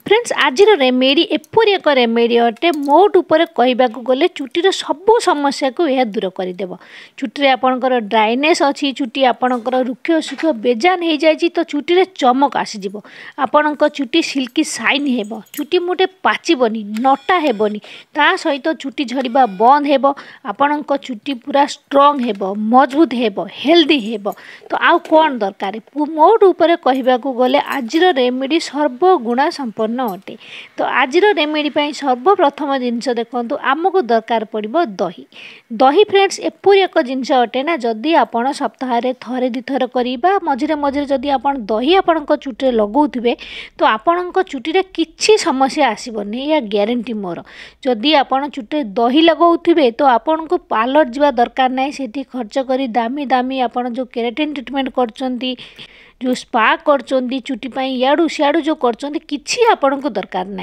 Friends आज remedy एपरी एक remedy अटे मोट उपर कहवाक गले चुटीर सबू समस्या को यह दूर करदेव। चुटी आपणकर ड्राइनेस अच्छी चुटी आपणकर रुक्ष सुख बेजान हो जाए तो चुटी चमक आसीज। आपण चुटी सिल्की साइन हेब, चुटी मोटे पाचबनी नटा हेबनी, ता सहित चुटी झड़वा बंद हेब। आपण चुटी पूरा स्ट्रंग हेब, मजबूत हेब, हेल्दी हेब। तो आउ कौन दरकार मोट उपर कहवाक गले आज रेमेडी सर्वगुणा संपन्न अटे। तो आज रेमेडी सर्वप्रथम जिनस देखो आमको दरकार पड़ो दही। दही फ्रेंड्स एपरी एक जिनस अटे ना, जदि आपण सप्ताह थे दिथर करवा मझे मझे जदि आप दही आपण चुटी लगाउे तो आपण चुटी किसी समस्या आसबनी, या ग्यारंटी मोर। जदि आप चुटी दही लगाउे तो आपण को पार्लर जावा दरकार ना, से खर्च कर दामी दामी आप जो केराटिन ट्रिटमेंट कर जो स्पा कर चुटी याड़ू सियाड़ू जो कर किसी आपण को दरकार ना।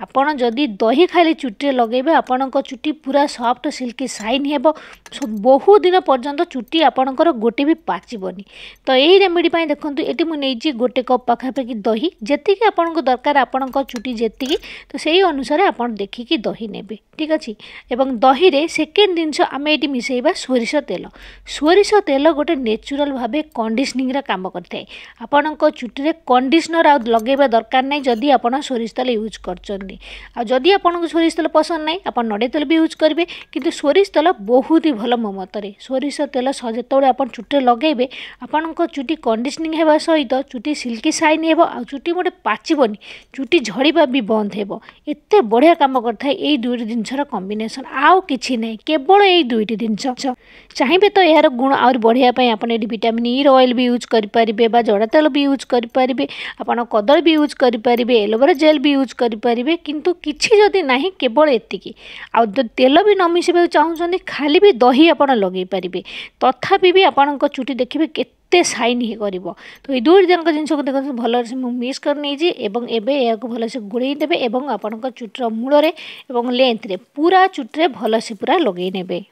आपण जदि दही खाली चुटी लगे आपण चुटी पूरा सॉफ्ट सिल्की साइन हेब, बहुत दिन पर्यंत चुटी आपणकर गोटे भी पाचबनी। तो यही रेमेडी देखो ये मुझे गोटे कप पाखापाखि दही जी आपको दरकार आपण चुटी जी, तो सही अनुसार आप देखिकी दही ने, ठीक अच्छे। एवं दही रे सेकेंड जिनस आम ये मिसेबा सोरिष तेल। सोरिष तेल गोटे नेचुरल भाव कंडीशनिंग काम करते। आपण चुटी कंडीशनर आ लगेबा दरकार नहीं जदि आप सोरिष तेल यूज करछंती। आ जदि आपको सोरिष तेल पसंद नहीं आप नड़िया तेल भी यूज करेंगे, किंतु सोरिष तेल बहुत ही भल। मो मतरे सोरिष तेल जो आप चुटी लगे आपण चुटी कंडीशनिंग होगा सहित चुटी सिल्की साइन हेब, आ चुटी मोटे पाचबनी, चुटी झड़वा भी बंद हेब। एते बढ़िया काम करता है यही दुईटी जिनसर कॉम्बिनेशन, आउ किछि नहीं, केवल यही दुईटी जिनस। चाहिए तो यार गुण आउर बढ़ियापी आप विटामिन ई ऑयल भी यूज करेंगे, जड़ा तेल भी यूज करेंगे, आपड़ कदली भी यूज करेंगे, एलोवेरा जेल भी यूज करेंगे, किंतु किछि जदि नहीं केवल एतिकी। आ तेल भी न मिसवा चाहूँगी खाली भी दही आप लगे पारे, तथापि भी आपण चुटी देखिए केते साइन ही करिवो। तो ये दुईट जन जिनस को देखो भल से मिक्स कर नहीं एवं एबे या भल से गोड़े देवे एवं आपण चुटीर मूल एवं लेंथ रे पूरा चुटी भल से पूरा लगे नेबे।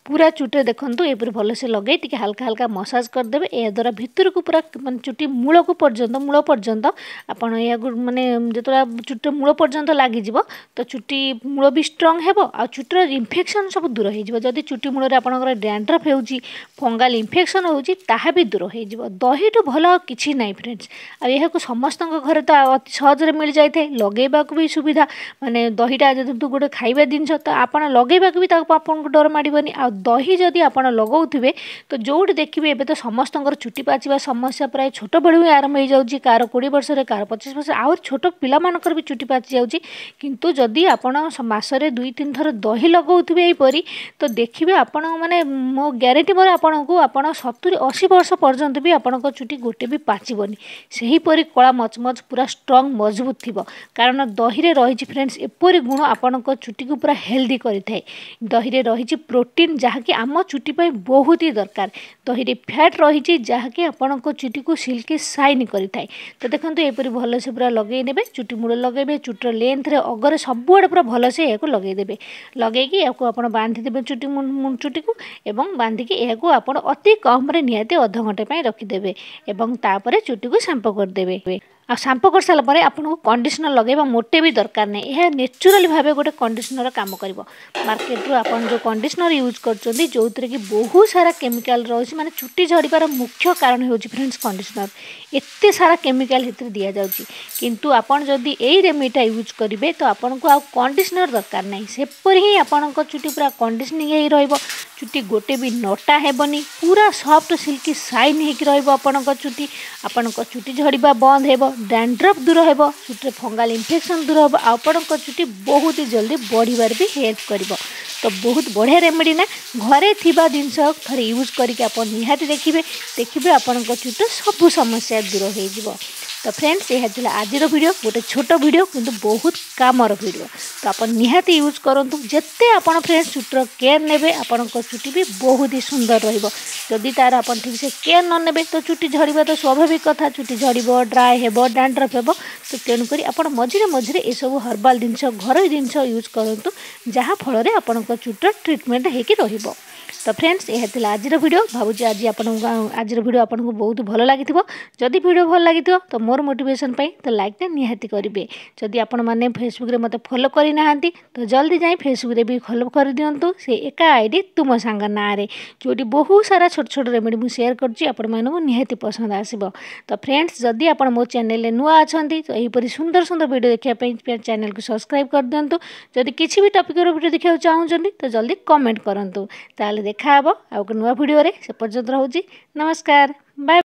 पूरा चुटी देखो ये भल से लगे टी हल्का हल्का मसाज करदे। या द्वारा भितर को पूरा माने चुटी मूल को पर्यंत आपण या माने जो चुटी मूल पर्यंत लगिज तो चुटी मूल भी स्ट्रंग हेबो, आ चुटीर इन्फेक्शन सब दूर हो। जदि चुटी मूल आपंकर डैंड्रफ होउची, फंगाल इन्फेक्शन होउची, ताहा भी दूर हो। दही तो भल किछि नहीं फ्रेंड्स। आ यह को समस्त घर तो अति सहज मिल जाए, लगेबा भी सुविधा। माने दहीटा जो गोटे खाइबा जिनस तो आप लगेबा भी आपको डर माड़बनी। आ दही जदि आप लगाउे तो जोटी देखिए एबे तो समस्त चुटी पाचिबा समस्या प्राय छोट बेलू ही आरंभ हो जाऊँगी। कार 20 वर्ष कार 25 वर्ष आउ छोट पिलामानकर भी चुटी पाचि जाऊँगी। किंतु जदि आप मासरे 2-3 थर दही लगाउे यहीपरी तो देखिए आपण माने मो ग्यारंटी मोर आपको आप 70-80 वर्ष पर्यंत भी आपण चुटी गोटे भी पाचबनी। सेहीपरि कला मचमच पूरा स्ट्रंग मजबूत थी, कारण दही रे रही फ्रेंड्स एपरी गुण आपण चुटी को पूरा हेल्दी करें। दही रे रही प्रोटीन जहाँकि आम चुटी बहुत ही दरकार। दही रे फैट रही जहाँकि आपण चुटी को सिल्की साइन करें। तो देखो यहपरी भल से पूरा लगे ने, चुटी मूल लगे, चुटर लेंथ रे अगर सबुआड़े पूरा भल से यह लगेदे। लगेकि या बांधिदे चुटी को एवं बांधिकी यह आप अति कम निहाती अध घंटे रखिदेवे एवं तापर चुटी को शैम्पू करदे। आ शैम्पू कर सारा पर आपको कंडीशनर लगेबा मोटे भी दरकार नहीं, यह नेचुरल भाव गोटे कंडीशनर काम कर। मार्केट रू आप जो कंडीशनर यूज कर जो कि बहुत सारा केमिकल रही, माने चुटी झड़बार मुख्य कारण हो फ्रेंड्स कंडीशनर। एते सारा केमिकल दि जाऊँगी, किंतु आपन जदि यही रेमेडीटा यूज करेंगे तो आपको आ कंडीशनर दरकार नहीं। सेपरी ही आपण चुटी पूरा कंडीशनिंग ही रहिबो, चुटी गोटे भी नटा हेबनी, पूरा सॉफ्ट सिल्की साइन होकर रहिबो आपण चुटी। आपण चुटी झड़वा बंद हेबो, डैंड्रफ दूर हेबो, चुटी फंगाल इन्फेक्शन दूर हेबो, आपण चुटी बहुत ही जल्दी बढ़िबार भी हेल्प करिवो। तो बहुत बढ़िया रेमेडी ना, घरे थिबा जिनस थरे यूज करके आप निहाती देखिए आपण चुटी सब समस्या दूर हो जिवो। तो फ्रेंड्स यह आज वीडियो गोटे छोट वीडियो किंतु बहुत कामर वीडियो। तो आप निहाती यूज करूँ, जिते आप फ्रेंड्स चुटीर केयर ने आपण चुटी भी बहुत ही सुंदर रही। तार आप ठीक से केयर न ने तो चुटी झड़वा तो स्वाभाविक कथा, चुटी झड़ब, ड्राए हेब, डैंड्रफ हेब। तो तेणुक आप मझे मझे ये सब हर्बाल जिनस घर जिनस यूज करूँ, जहाँ फल आपण चुटीर ट्रिटमेंट होकर रहिबो। तो फ्रेंड्स यह थिला आजिर वीडियो भावुँ आज आजिर वीडियो आपको बहुत भल लगी जदि वीडियो भल लगी तो मोर मोटिवेशन तो लाइक निहाती करेंगे जदि आपण मैंने फेसबुक रे मते फॉलो करना तो जल्दी जाई फेसबुक रे भी फॉलो कर दिंतु से एका आईडी तुम सांग ना रे जोटी बहुत सारा छोट छोट रेमेडी मुझे शेयर करूँ निहाती पसंद आसो। तो फ्रेंड्स जदि आप मो चैनल नुआ अच्छा तो यहीपरि सुंदर सुंदर वीडियो देखापी चैनल को सब्सक्राइब कर दिंतु जदि किसी भी टॉपिक वीडियो देखा चाहूँगी तो जल्दी कमेंट करूँ ताले देखा आउ नुआ वीडियो से पर्यंत रोची नमस्कार बाय।